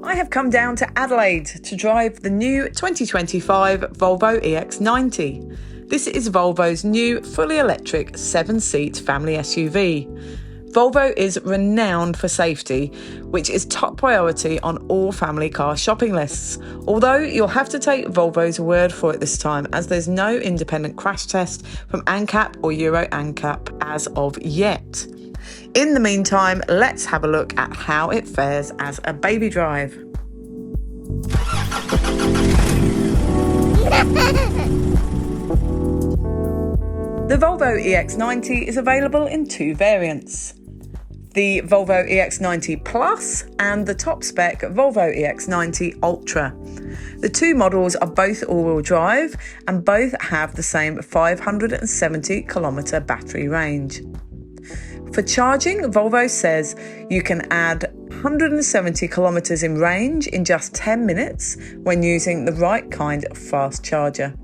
I have come down to Adelaide to drive the new 2025 Volvo EX90. This is Volvo's new fully electric 7-seat family SUV. Volvo is renowned for safety, which is top priority on all family car shopping lists. Although you'll have to take Volvo's word for it this time, as there's no independent crash test from ANCAP or Euro ANCAP as of yet. In the meantime, let's have a look at how it fares as a baby drive. The Volvo EX90 is available in two variants: the Volvo EX90 Plus and the top spec Volvo EX90 Ultra. The two models are both all-wheel drive and both have the same 570 kilometre battery range. For charging, Volvo says you can add 170 kilometres in range in just 10 minutes when using the right kind of fast charger.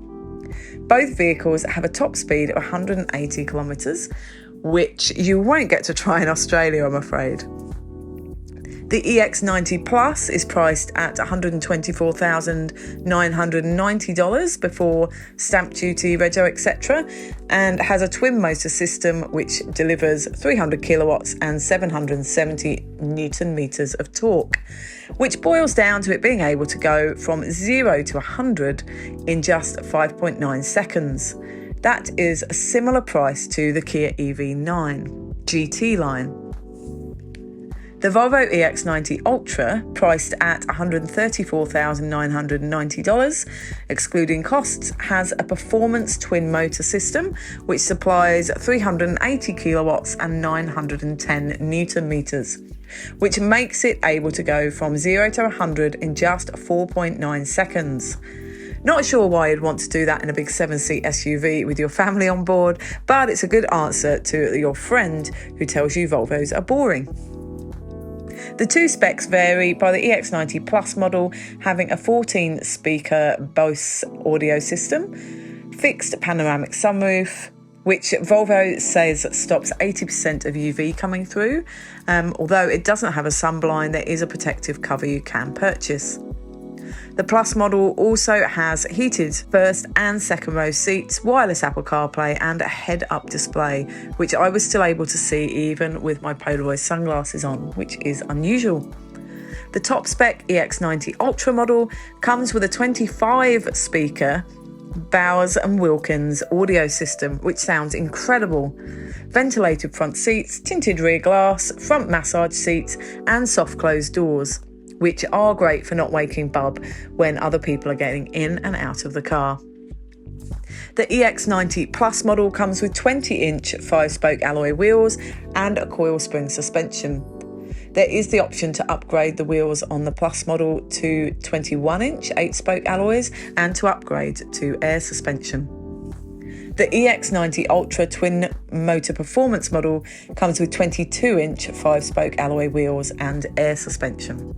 Both vehicles have a top speed of 180 kilometres, which you won't get to try in Australia, I'm afraid. The EX90 Plus is priced at $124,990 before stamp duty, rego, etc., and has a twin motor system which delivers 300 kilowatts and 770 newton meters of torque, which boils down to it being able to go from 0 to 100 in just 5.9 seconds. That is a similar price to the Kia EV9 GT line. The Volvo EX90 Ultra, priced at $134,990, excluding costs, has a performance twin motor system which supplies 380 kilowatts and 910 newton meters, which makes it able to go from 0 to 100 in just 4.9 seconds. Not sure why you'd want to do that in a big 7-seat SUV with your family on board, but it's a good answer to your friend who tells you Volvos are boring. The two specs vary, by the EX90 Plus model having a 14-speaker Bose audio system, fixed panoramic sunroof, which Volvo says stops 80% of UV coming through. Although it doesn't have a sunblind, there is a protective cover you can purchase. The Plus model also has heated first and second row seats, wireless Apple CarPlay and a head-up display, which I was still able to see even with my Polaroid sunglasses on, which is unusual. The top spec EX90 Ultra model comes with a 25-speaker Bowers & Wilkins audio system, which sounds incredible. Ventilated front seats, tinted rear glass, front massage seats and soft closed doors, which are great for not waking Bub when other people are getting in and out of the car. The EX90 Plus model comes with 20-inch 5-spoke alloy wheels and a coil spring suspension. There is the option to upgrade the wheels on the Plus model to 21-inch 8-spoke alloys and to upgrade to air suspension. The EX90 Ultra twin motor performance model comes with 22-inch 5-spoke alloy wheels and air suspension.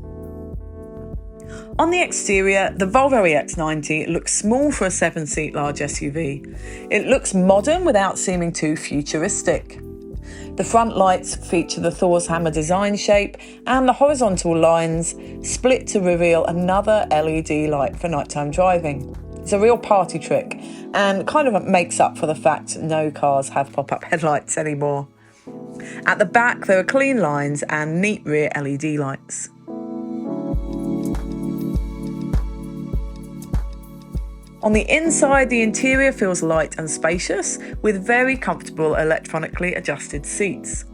On the exterior, the Volvo EX90 looks small for a 7-seat large SUV. It looks modern without seeming too futuristic. The front lights feature the Thor's hammer design shape, and the horizontal lines split to reveal another LED light for nighttime driving. It's a real party trick and kind of makes up for the fact no cars have pop-up headlights anymore. At the back, there are clean lines and neat rear LED lights. On the inside, the interior feels light and spacious, with very comfortable electronically adjusted seats.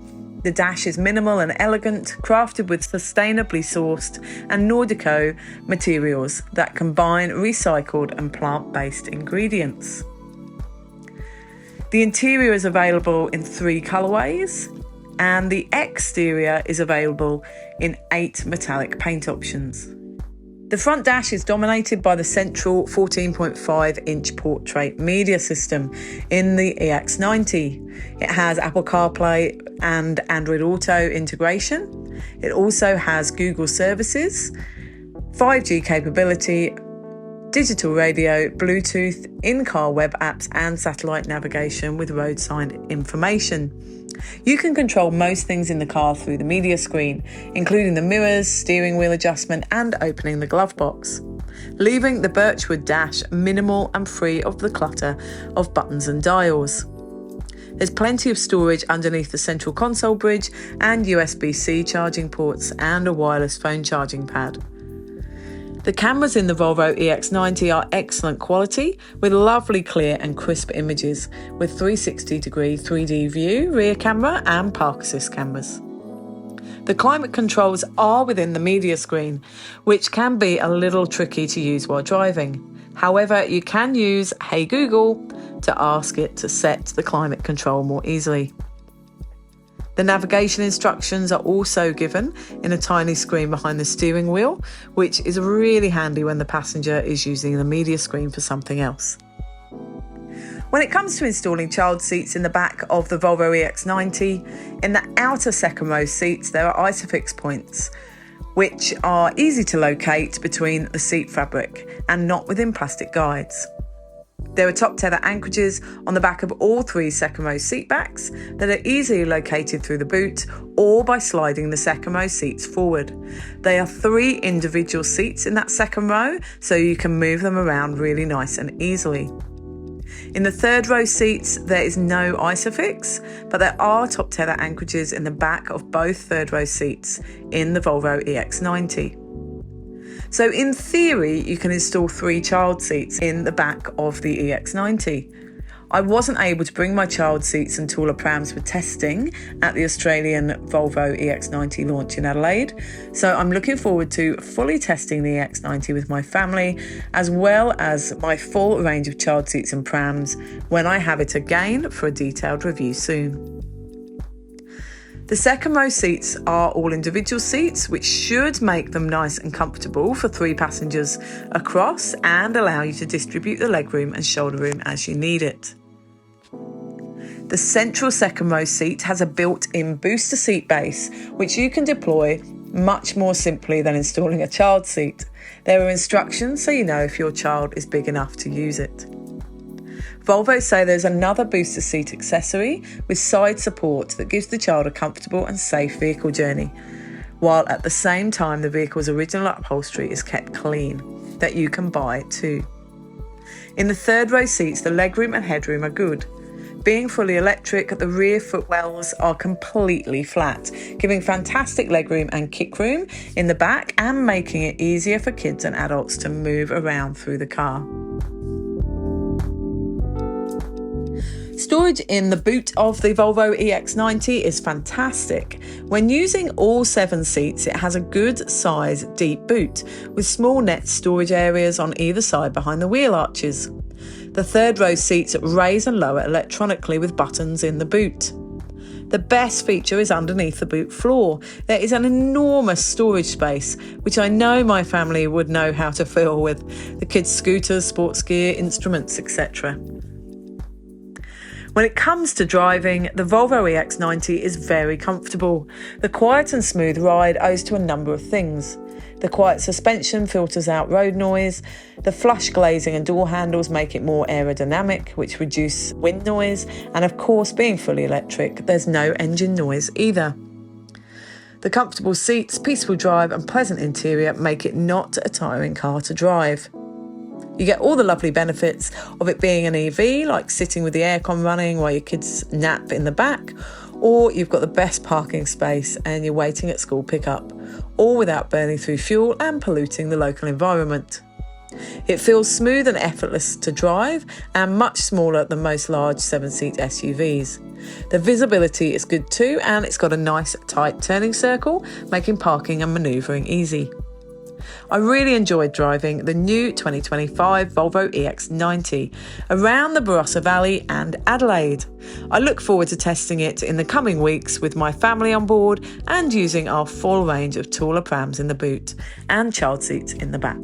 The dash is minimal and elegant, crafted with sustainably sourced and Nordico materials that combine recycled and plant-based ingredients. The interior is available in 3 colourways, and the exterior is available in 8 metallic paint options. The front dash is dominated by the central 14.5-inch portrait media system in the EX90. It has Apple CarPlay and Android Auto integration. It also has Google services, 5G capability, digital radio, Bluetooth, in-car web apps and satellite navigation with road sign information. You can control most things in the car through the media screen, including the mirrors, steering wheel adjustment and opening the glove box, leaving the birchwood dash minimal and free of the clutter of buttons and dials. There's plenty of storage underneath the central console bridge and USB-C charging ports and a wireless phone charging pad. The cameras in the Volvo EX90 are excellent quality with lovely clear and crisp images with 360-degree 3D view, rear camera and park assist cameras. The climate controls are within the media screen, which can be a little tricky to use while driving. However, you can use Hey Google to ask it to set the climate control more easily. The navigation instructions are also given in a tiny screen behind the steering wheel, which is really handy when the passenger is using the media screen for something else. When it comes to installing child seats in the back of the Volvo EX90, in the outer second row seats there are ISOFIX points, which are easy to locate between the seat fabric and not within plastic guides. There are top tether anchorages on the back of all three second row seat backs that are easily located through the boot or by sliding the second row seats forward. They are 3 individual seats in that second row, so you can move them around really nice and easily. In the third row seats, there is no ISOFIX, but there are top tether anchorages in the back of both third row seats in the Volvo EX90. So in theory, you can install 3 child seats in the back of the EX90. I wasn't able to bring my child seats and taller prams for testing at the Australian Volvo EX90 launch in Adelaide, so I'm looking forward to fully testing the EX90 with my family, as well as my full range of child seats and prams when I have it again for a detailed review soon. The second row seats are all individual seats, which should make them nice and comfortable for 3 passengers across and allow you to distribute the legroom and shoulder room as you need it. The central second row seat has a built-in booster seat base, which you can deploy much more simply than installing a child seat. There are instructions so you know if your child is big enough to use it. Volvo say there's another booster seat accessory with side support that gives the child a comfortable and safe vehicle journey, while at the same time the vehicle's original upholstery is kept clean, that you can buy too. In the third row seats, the legroom and headroom are good. Being fully electric, the rear footwells are completely flat, giving fantastic legroom and kickroom in the back and making it easier for kids and adults to move around through the car. Storage in the boot of the Volvo EX90 is fantastic. When using all 7 seats, it has a good size deep boot with small net storage areas on either side behind the wheel arches. The third row seats raise and lower electronically with buttons in the boot. The best feature is underneath the boot floor. There is an enormous storage space, which I know my family would know how to fill with the kids' scooters, sports gear, instruments, etc. When it comes to driving, the Volvo EX90 is very comfortable. The quiet and smooth ride owes to a number of things. The quiet suspension filters out road noise, the flush glazing and door handles make it more aerodynamic, which reduce wind noise, and of course, being fully electric, there's no engine noise either. The comfortable seats, peaceful drive and pleasant interior make it not a tiring car to drive. You get all the lovely benefits of it being an EV, like sitting with the aircon running while your kids nap in the back, or you've got the best parking space and you're waiting at school pickup, all without burning through fuel and polluting the local environment. It feels smooth and effortless to drive and much smaller than most large 7-seat SUVs. The visibility is good too, and it's got a nice tight turning circle, making parking and manoeuvring easy. I really enjoyed driving the new 2025 Volvo EX90 around the Barossa Valley and Adelaide. I look forward to testing it in the coming weeks with my family on board and using our full range of taller prams in the boot and child seats in the back.